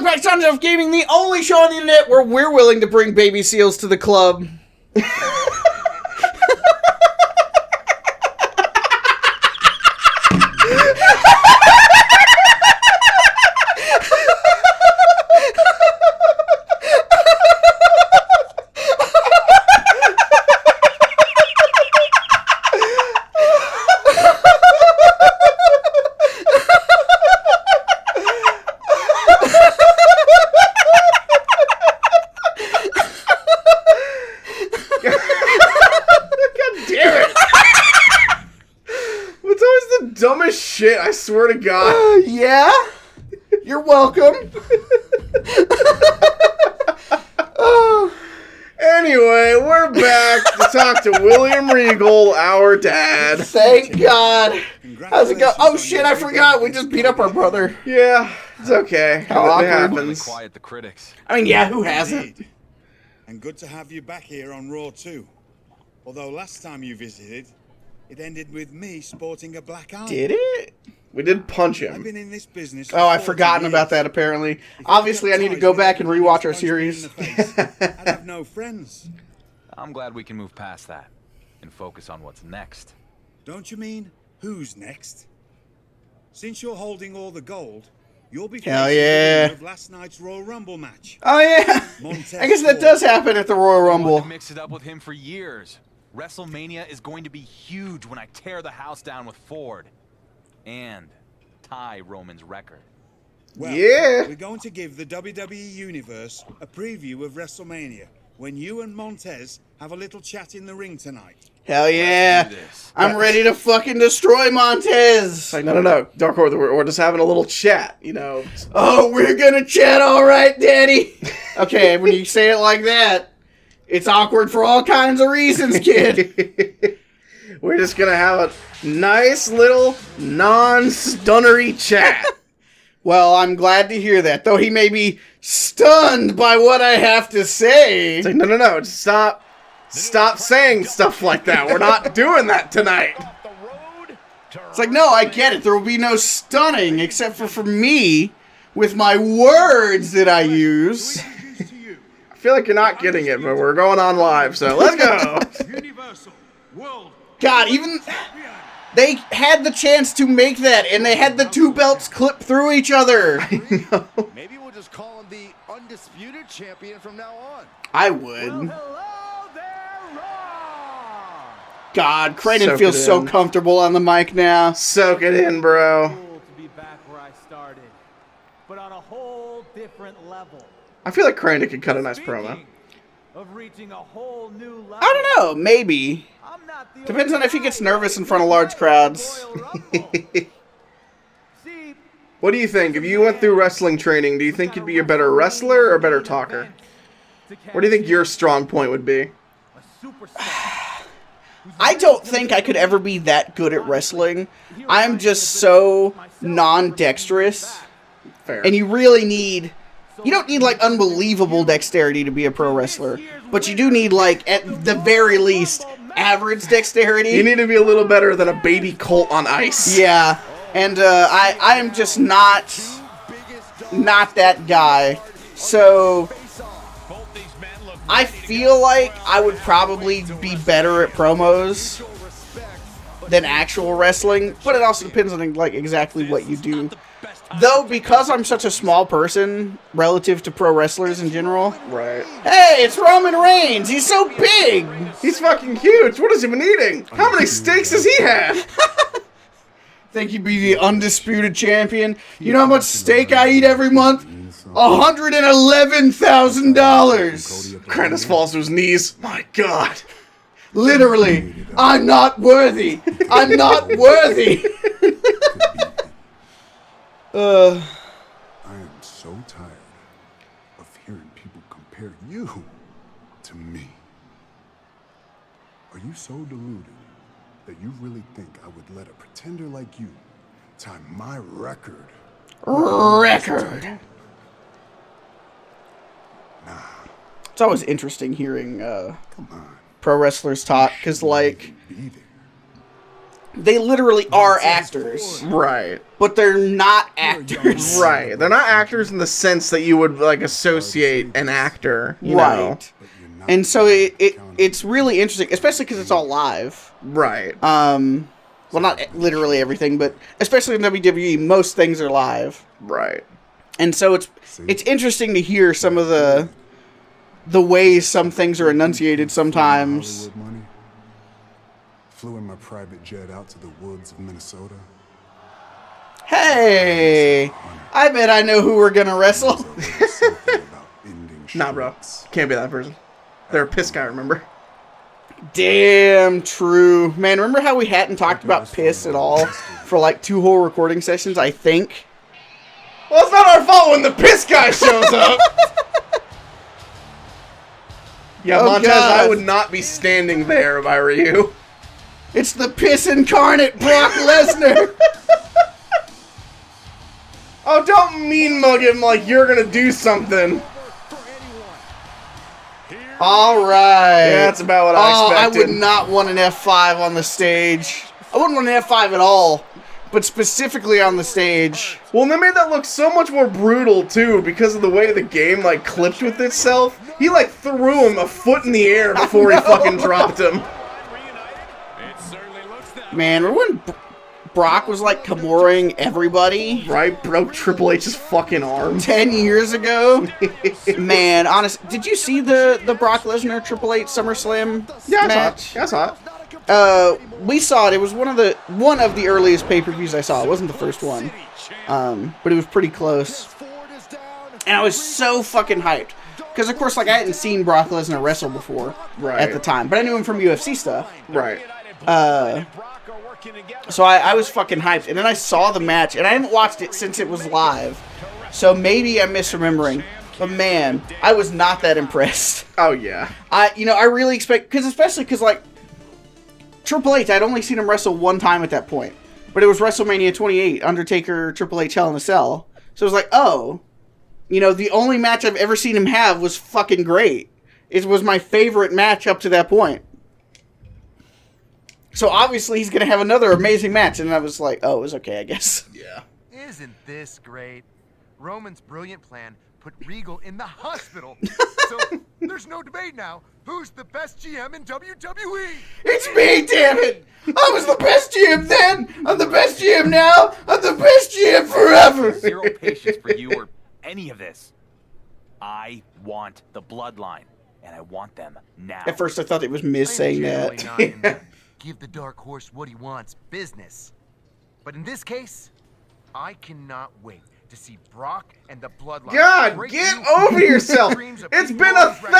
Welcome back to Sound of Gaming, the only show on the internet where we're willing to bring baby seals to the club. Dumbest shit, I swear to God. Yeah? You're welcome. Anyway, we're back to talk to William Regal, our dad. Thank God. How's it go? Oh shit, I forgot. We just beat up our brother. Yeah, it's okay. How awkward. It happens. Quiet the critics. I mean, yeah, who hasn't? And good to have you back here on Raw too. Although last time you visited, it ended with me sporting a black eye. Did it? We did punch I've him. been in this business. Oh, I've forgotten about that, apparently. Obviously, I need to go back and rewatch our series. I'd have no friends. I'm glad we can move past that and focus on what's next. Don't you mean who's next? Since you're holding all the gold, you'll be Hell facing yeah. the winner of last night's Royal Rumble match. Oh, yeah. I guess that does happen at the Royal I Rumble. wanted to mix it up with him for years. WrestleMania is going to be huge when I tear the house down with Ford and tie Roman's record. Well, Yeah. we're going to give the WWE Universe a preview of WrestleMania when you and Montez have a little chat in the ring tonight. Hell yeah. Do this. I'm ready to fucking destroy Montez. It's like, no. Dark Horse, we're just having a little chat, you know. Oh, we're gonna chat all right, Daddy. Okay, when you say it like that, it's awkward for all kinds of reasons, kid. We're just gonna have a nice little non-stunnery chat. Well, I'm glad to hear that, though he may be stunned by what I have to say. It's like, no. Stop saying stuff like that. We're not doing that tonight. It's like, no, I get it. There will be no stunning except for me with my words that I use. I feel like you're not getting it, but we're going on live, so let's go. God, even they had the chance to make that, and they had the two belts clip through each other. Maybe we'll just call him the undisputed champion from now on. I would. God, Cranon Soak feels it so in. comfortable on the mic now. Soak it in, bro. Cool to be back where I started, but on a whole different level. I feel like Crandon could cut a nice promo. Speaking of reaching a whole new level, I don't know, maybe. I'm not the Depends only on if he guy gets nervous in that front of can large play crowds. Royal Rumble. See, What do you think? If you went through wrestling training, do you think you'd be a better wrestler or a better talker? What do you think your strong point would be? a superstar. I don't think I could ever be that good at wrestling. I'm just so non-dexterous. Fair. And you really need... You don't need, like, unbelievable dexterity to be a pro wrestler. But you do need, like, at the very least, average dexterity. You need to be a little better than a baby colt on ice. Yeah. And I am just not that guy. So... I feel like I would probably be better at promos than actual wrestling, but it also depends on like exactly what you do. Though, because I'm such a small person relative to pro wrestlers in general. Right. Hey, it's Roman Reigns. He's so big. He's fucking huge. What has he been eating? How many steaks has he had? Think he'd be the undisputed champion? You know how much steak I eat every month? $111,000. Crandon falls to his knees. My God. Literally, I'm not worthy. I'm not worthy. I am so tired of hearing people compare you to me. Are you so deluded that you really think I would let a pretender like you tie my record? Record. Nah, It's always interesting hearing come on. pro wrestlers talk, because, like, Be there. They literally are actors, Right. but they're not actors. Right. They're not actors in the sense that you would like associate an actor, you know. Right. And so it's really interesting, especially because it's all live. Right. Well, not literally everything, but especially in WWE, most things are live. Right. And so it's interesting to hear some of the ways some things are enunciated sometimes. Hollywood money. Flew in my private jet out to the woods of Minnesota. Hey, I bet I know who we're gonna wrestle. Something about ending Nah, bro. streets. Can't be that person. They're a piss guy, remember? Damn true, man. Remember how we hadn't talked about piss at all for like 2 whole recording sessions? I think. Well, it's not our fault when the piss guy shows up. Yeah, Oh, Montez, God. I would not be standing there if I were you. It's the piss incarnate, Brock Lesnar. Oh, don't mean mug him like you're gonna do something. All right. Yeah, that's about what I expected. I would not want an F5 on the stage. I wouldn't want an F5 at all, but specifically on the stage. Well, they made that look so much more brutal, too, because of the way the game, like, clipped with itself. He, like, threw him a foot in the air before he fucking dropped him. Man, remember when Brock was like Kimura-ing everybody Right? Broke Triple H's fucking arm. 10 years ago? Man, honest, did you see the Brock Lesnar Triple H SummerSlam Yeah, match? I saw it. We saw it. It was one of the earliest pay-per-views I saw. It wasn't the first one, but it was pretty close. And I was so fucking hyped because, of course, like I hadn't seen Brock Lesnar wrestle before at the time, but I knew him from UFC stuff. Right. So I was fucking hyped, and then I saw the match, and I haven't watched it since it was live, so maybe I'm misremembering. But man, I was not that impressed. Oh, yeah. I really expect, especially because like Triple H, I'd only seen him wrestle one time at that point, but it was WrestleMania 28, Undertaker, Triple H, Hell in a Cell. So it was like, oh, the only match I've ever seen him have was fucking great. It was my favorite match up to that point. So obviously he's gonna have another amazing match, and I was like, oh, it was okay, I guess. Yeah. Isn't this great? Roman's brilliant plan put Regal in the hospital. So there's no debate now. Who's the best GM in WWE? It's me, damn it! I was the best GM then! I'm the best GM now! I'm the best GM forever! Zero patience for you or any of this. I want the bloodline, and I want them now. At first I thought it was Miz I'm saying generally that. not in the give the dark horse what he wants business. But in this case, I cannot wait to see Brock and the bloodline. God, break get new over yourself! dreams of It's Pete been Rose's record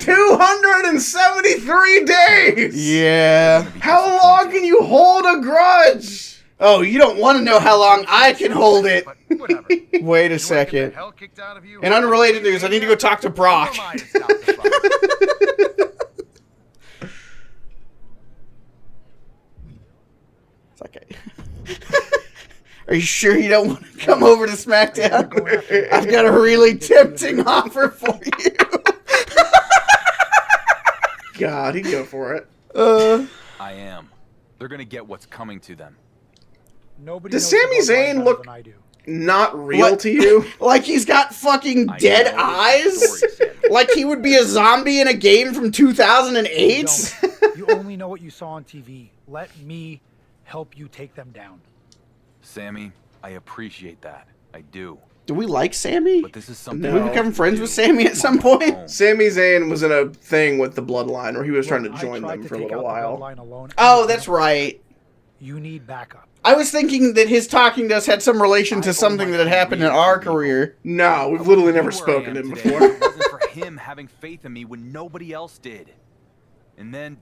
1,273 days! Yeah. How long can you hold a grudge? Oh, you don't want to know how long I can hold it. But whatever. Wait a You wanna get the second. hell kicked out of you? In unrelated news, I need to go talk to Brock. Who am I to stop the buck? It's okay. Are you sure you don't want to come over to SmackDown? I've got a really tempting offer for you. God, he'd go for it. I am. They're gonna get what's coming to them. Nobody Does knows Sami the bloodline Zayn better look than I do. not real What? to you? Like he's got fucking I dead know eyes? the story, Sammy. Like he would be a zombie in a game from 2008? You only know what you saw on TV. Let me help you take them down. Sammy, I appreciate that. I do. Do we like Sammy? But this is something. Did we No. become friends with Sammy at some point? Sami Zayn was in a thing with the Bloodline where he was trying to Look, I join tried them to for a take little out the while. bloodline alone. Oh, that's right. You need backup. I was thinking that his talking to us had some relation to something that had happened in our career. No, we've literally never Where I spoken to am him today before. If it wasn't for him having faith in me when nobody else did. And then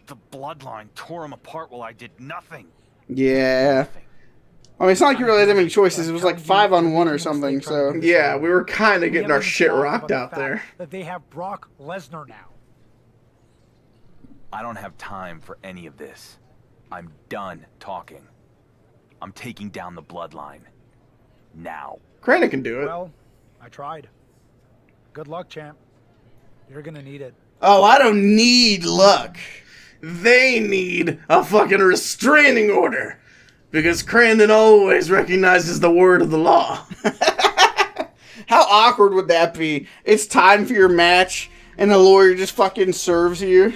the bloodline tore him apart while I did nothing. Yeah. Nothing. I mean, it's not like you really had many choices. It was like 5-on-1 or something, so... Yeah, we were kind of We getting haven't our even shit talked rocked about out the fact there. That they have Brock Lesnar now. I don't have time for any of this. I'm done talking. I'm taking down the bloodline. Now. CRANDON can do it. Well, I tried. Good luck, champ. You're gonna need it. Oh, I don't need luck. they need a fucking restraining order. Because Crandon always recognizes the word of the law. How awkward would that be? It's time for your match, and the lawyer just fucking serves you.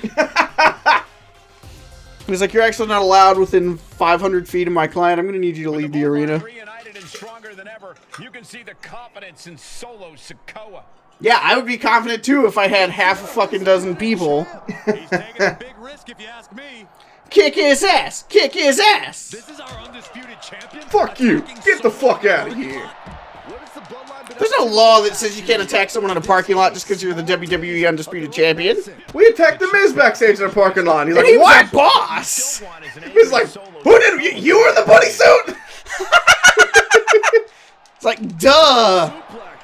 He's like, you're actually not allowed within 500 feet of my client. I'm going to need you to leave the arena. Reunited and stronger than ever. You can see the confidence in Solo Sikoa. Yeah, I would be confident too if I had half a fucking dozen people. He's taking a big risk if you ask me. Kick his ass! Kick his ass! This is our undisputed champion. Fuck you! Get the fuck out of here! There's no law that says you can't attack someone in a parking lot just because you're the WWE Undisputed Champion. We attacked the Miz backstage in a parking lot. He's like, And he was what? a boss! He's like, who did you were the bunny suit? It's like, duh!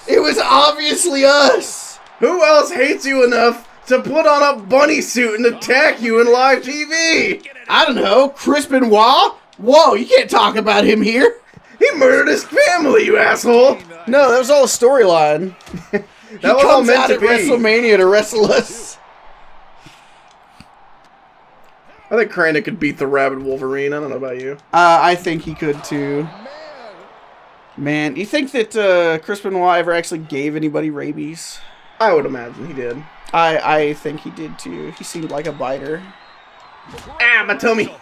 It was obviously us! Who else hates you enough to put on a bunny suit and attack you in live TV? I don't know, Chris Benoit? Whoa, you can't talk about him here. He murdered his family, you asshole! No, that was all a storyline. He That was all comes meant out to at be. WrestleMania to wrestle us. I think Crandon could beat the Rabid Wolverine. I don't know about you. I think he could too. Man, you think that Chris Benoit ever actually gave anybody rabies? I would imagine he did. I think he did too. He seemed like a biter. Ah, my tummy!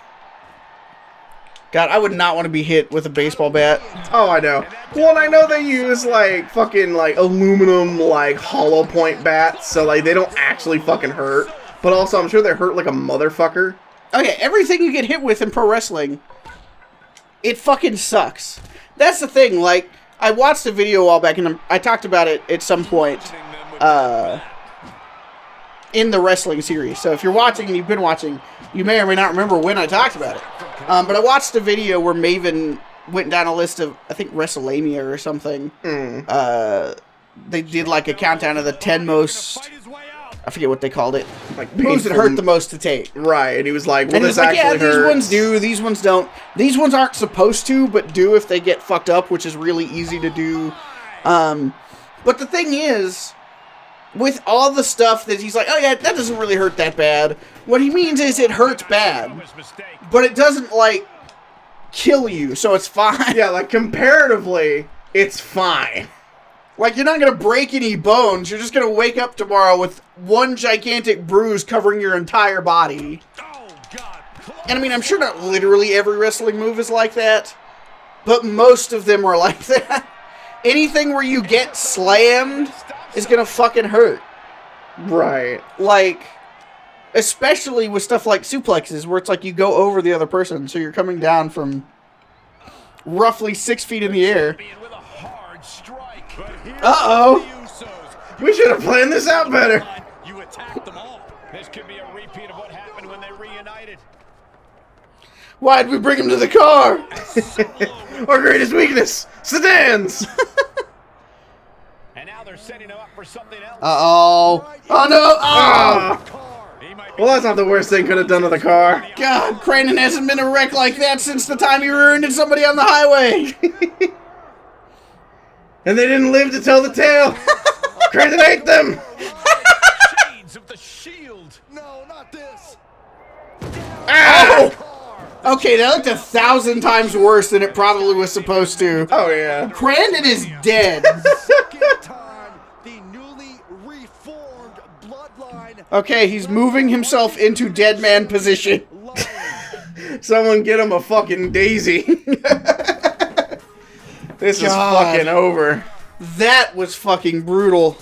God, I would not want to be hit with a baseball bat. Oh, I know. Well, and I know they use, like, fucking, like, aluminum, like, hollow point bats, so, like, they don't actually fucking hurt. But also, I'm sure they hurt like a motherfucker. Okay, everything you get hit with in pro wrestling, it fucking sucks. That's the thing, like, I watched a video a while back, and I talked about it at some point, in the wrestling series. So if you're watching and you've been watching, you may or may not remember when I talked about it. But I watched a video where Maven went down a list of, I think, WrestleMania or something. They did like a countdown of the 10 most, I forget what they called it, Like, moves that hurt the most to take. Right, and he was like, well, And this it's like, yeah, actually these hurts. ones do, these ones don't. These ones aren't supposed to, but do if they get fucked up, which is really easy to do. But the thing is, with all the stuff that he's like, oh yeah, that doesn't really hurt that bad. What he means is it hurts bad, but it doesn't, like, kill you, so it's fine. Yeah, like, comparatively, it's fine. Like, you're not going to break any bones. You're just going to wake up tomorrow with one gigantic bruise covering your entire body. And I mean, I'm sure not literally every wrestling move is like that, but most of them are like that. Anything where you get slammed is going to fucking hurt. Right. Like, especially with stuff like suplexes, where it's like you go over the other person, so you're coming down from roughly 6 feet in the air. Uh-oh. We should have planned this out better. You attacked them all. This could be a repeat of what happened when they reunited. Why'd we bring him to the car? Our greatest weakness, sedans. And now they're setting him up for something else. Uh-oh. Oh, no. Oh. Well, that's not the worst thing could have done to the car. God, Crandon hasn't been a wreck like that since the time he rear-ended somebody on the highway. And they didn't live to tell the tale. Crandon ate them. Shades of the shield. No, not this. Oh! Okay, that looked 1,000 times worse than it probably was supposed to. Oh, yeah. Crandon is dead. Second time, the newly reformed bloodline. Okay, he's moving himself into dead man position. Someone get him a fucking daisy. This is God. fucking over. That was fucking brutal.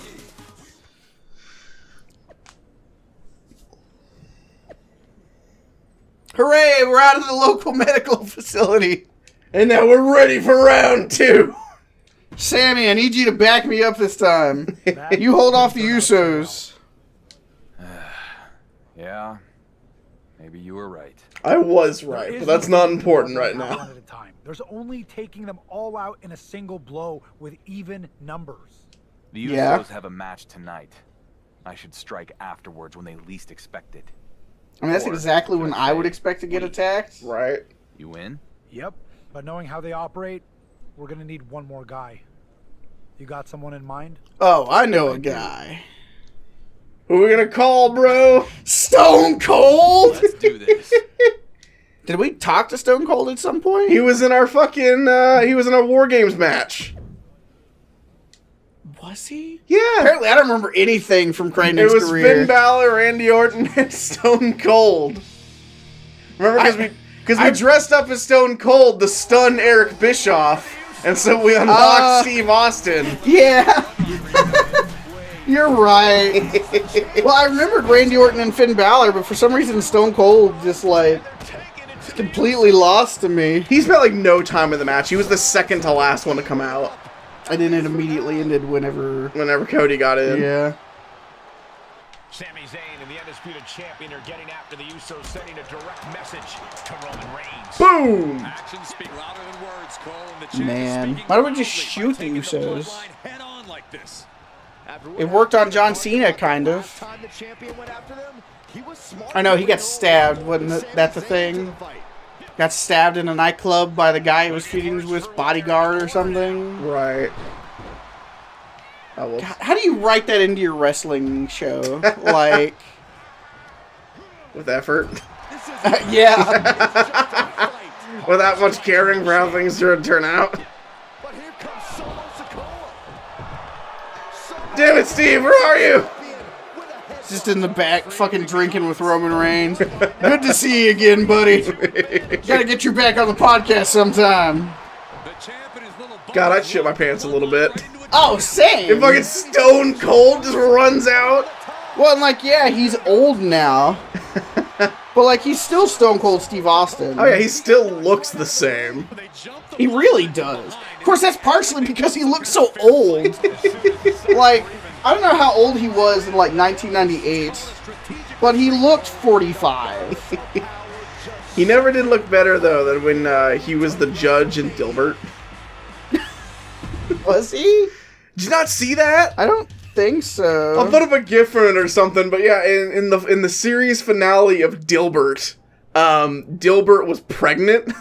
Hooray, we're out of the local medical facility. And now we're ready for round 2. Sammy, I need you to back me up this time. You hold off the Usos. Yeah, maybe you were right. I was right, but that's not important right now. One at a time. There's only taking them all out in a single blow with even numbers. The Usos Yeah. have a match tonight. I should strike afterwards when they least expect it. I mean, that's exactly when I would expect to get attacked. Right. You win? Yep. But knowing how they operate, we're going to need one more guy. You got someone in mind? Oh, I know a guy. Who are we gonna call, bro? Stone Cold? Let's do this. Did we talk to Stone Cold at some point? He was in our fucking, he was in our War Games match. Was he? Yeah. Apparently, I don't remember anything from Crandon's It was career. Finn Balor, Randy Orton, and Stone Cold. Remember, because we dressed up as Stone Cold to stun Eric Bischoff, and so we unlocked Steve Austin. Yeah. You're right. Well, I remembered Randy Orton and Finn Balor, but for some reason Stone Cold just, like, completely lost to me. He spent, like, no time in the match. He was the second to last one to come out. And then it immediately ended whenever Cody got in. Yeah. Sami Zayn and the Undisputed Champion are getting after the Usos, sending a direct message to Roman Reigns. Boom! Actions speak louder than words, Cole, and the champ is Man, speaking why don't we just loudly shoot by the taking Usos? bloodline head on like this. It worked on John Cena, kind of. I know, he got stabbed, wasn't that the thing? Got stabbed in a nightclub by the guy he was feuding with, bodyguard or something. Right. Oh, well. God, how do you write that into your wrestling show? Like... With effort. Yeah. Without much caring for how things turn out. Damn it, Steve, where are you? Just in the back, fucking drinking with Roman Reigns. Good to see you again, buddy. Gotta get your back on the podcast sometime. God, I'd shit my pants a little bit. Oh, same. If fucking Stone Cold just runs out. Well, and like, yeah, he's old now. But, like, he's still Stone Cold Steve Austin. Oh, yeah, he still looks the same. He really does. Of course, that's partially because he looks so old. Like, I don't know how old he was in, like, 1998, but he looked 45. He never did look better, though, than when he was the judge in Dilbert. Was he? Did you not see that? I don't think so. I'll put up a GIF for it or something, but yeah, in the series finale of Dilbert, Dilbert was pregnant,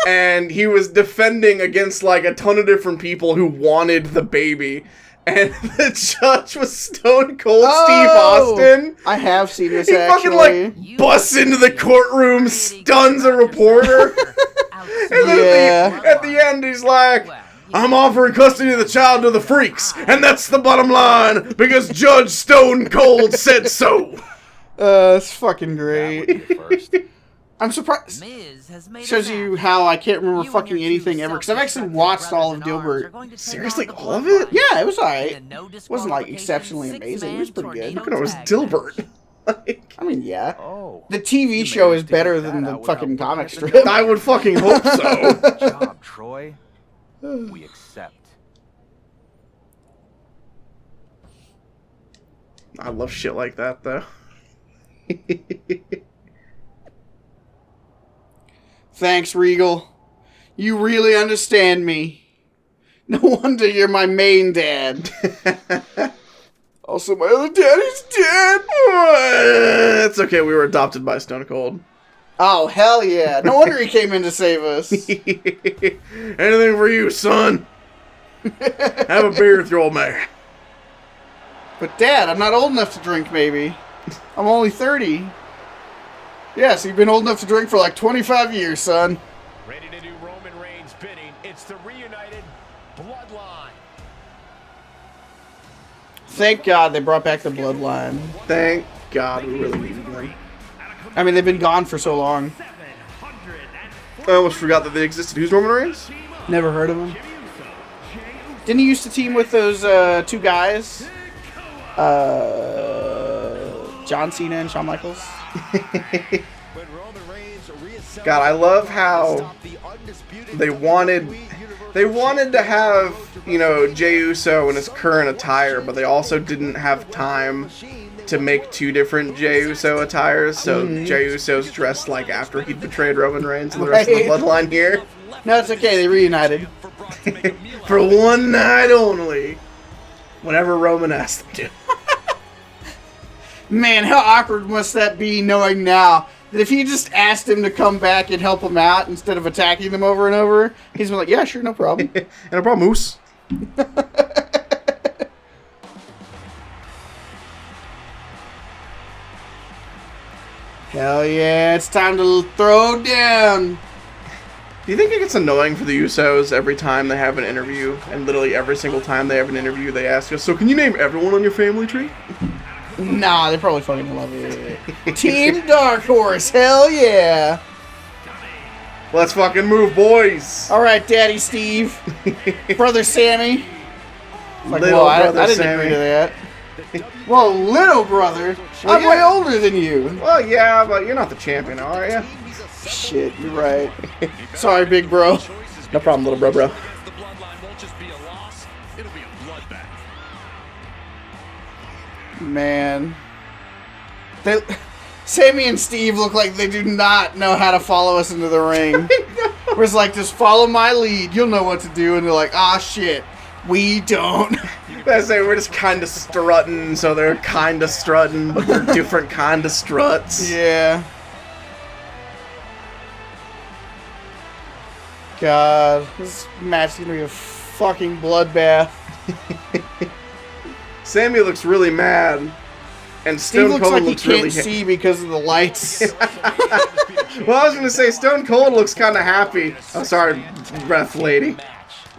and he was defending against, like, a ton of different people who wanted the baby. And the judge was Stone Cold Steve Austin. I have seen this, He actually. fucking, like, busts into the courtroom, stuns a reporter. And then at the end, he's like, I'm offering custody of the child to the freaks, and that's the bottom line, because Judge Stone Cold said so. It's fucking great. I'm surprised. Shows you how I can't remember fucking anything ever, because I've actually watched all of Dilbert. Seriously, all of it? Yeah, it was alright. It wasn't, like, exceptionally amazing. It was pretty good. Look at it was Dilbert. Like, I mean, yeah. The TV show is better than the fucking comic strip. I would fucking hope so. Good job, Troy. We accept. I love shit like that, though. Thanks, Regal. You really understand me. No wonder you're my main dad. Also, my other daddy's dead. It's okay, we were adopted by Stone Cold. Oh, hell yeah. No wonder he came in to save us. Anything for you, son. Have a beer with your old man. But, Dad, I'm not old enough to drink, maybe. I'm only 30. Yeah, so you've been old enough to drink for like 25 years, son. Ready to do Roman Reigns' bidding. It's the reunited Bloodline. Thank God they brought back the Bloodline. Thank God, we really needed them. I mean, they've been gone for so long. I almost forgot that they existed. Who's Roman Reigns? Never heard of him. Didn't he used to team with those two guys? John Cena and Shawn Michaels? God, I love how they wanted to have, you know, Jey Uso in his current attire, but they also didn't have time to make two different Jey Uso attires, so Jey Uso's dressed like after he betrayed Roman Reigns and the rest of the bloodline here. No, it's okay, they reunited. For one night only. Whenever Roman asked them to. Man, how awkward must that be knowing now that if he just asked him to come back and help him out instead of attacking them over and over, he's been like, yeah, sure, no problem. No problem, Moose. Hell yeah, it's time to throw down. Do you think it gets annoying for the Usos every time they have an interview, and literally every single time they have an interview they ask us, so can you name everyone on your family tree? Nah, they probably fucking love it. Team Dark Horse, hell yeah. Let's fucking move, boys. All right, Daddy Steve. Brother Sammy. Like, Little well, brother I didn't Sammy. agree to that. Well, little brother. Well, I'm yeah. way older than you. Well, yeah, but you're not the champion, are you? Shit, you're right. Sorry, big bro. No problem, little bro. The bloodline won't just be a loss, it'll be a bloodbath. Man. Sammy and Steve look like they do not know how to follow us into the ring. We're just like, just follow my lead. You'll know what to do. And they're like, ah, shit. We don't. I say we're just kind of strutting, so they're kind of strutting, but they're different kind of struts. Yeah. God, this match is gonna be a fucking bloodbath. Sammy looks really mad, and Steve Stone looks Cold like he looks can't really see because of the lights. Well, I was gonna say Stone Cold looks kind of happy. Oh, sorry, ref lady.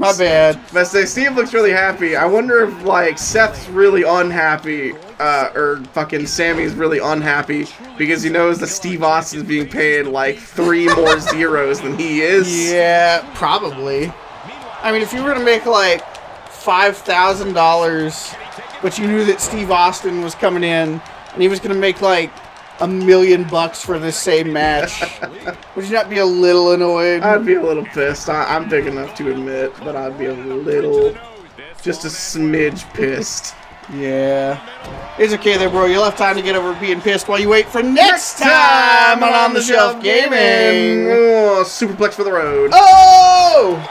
My bad. But I say Steve looks really happy. I wonder if like Seth's really unhappy, or fucking Sammy's really unhappy because he knows that Steve Austin's being paid like 3 more zeros than he is. Yeah, probably. I mean, if you were to make like $5,000, but you knew that Steve Austin was coming in and he was gonna make like $1 million for this same match, would you not be a little annoyed? I'd be a little pissed. I'm big enough to admit, but I'd be a little, just a smidge pissed. Yeah. It's okay there, bro. You'll have time to get over being pissed while you wait for next time on the Shelf Gaming. Oh, superplex for the road. Oh!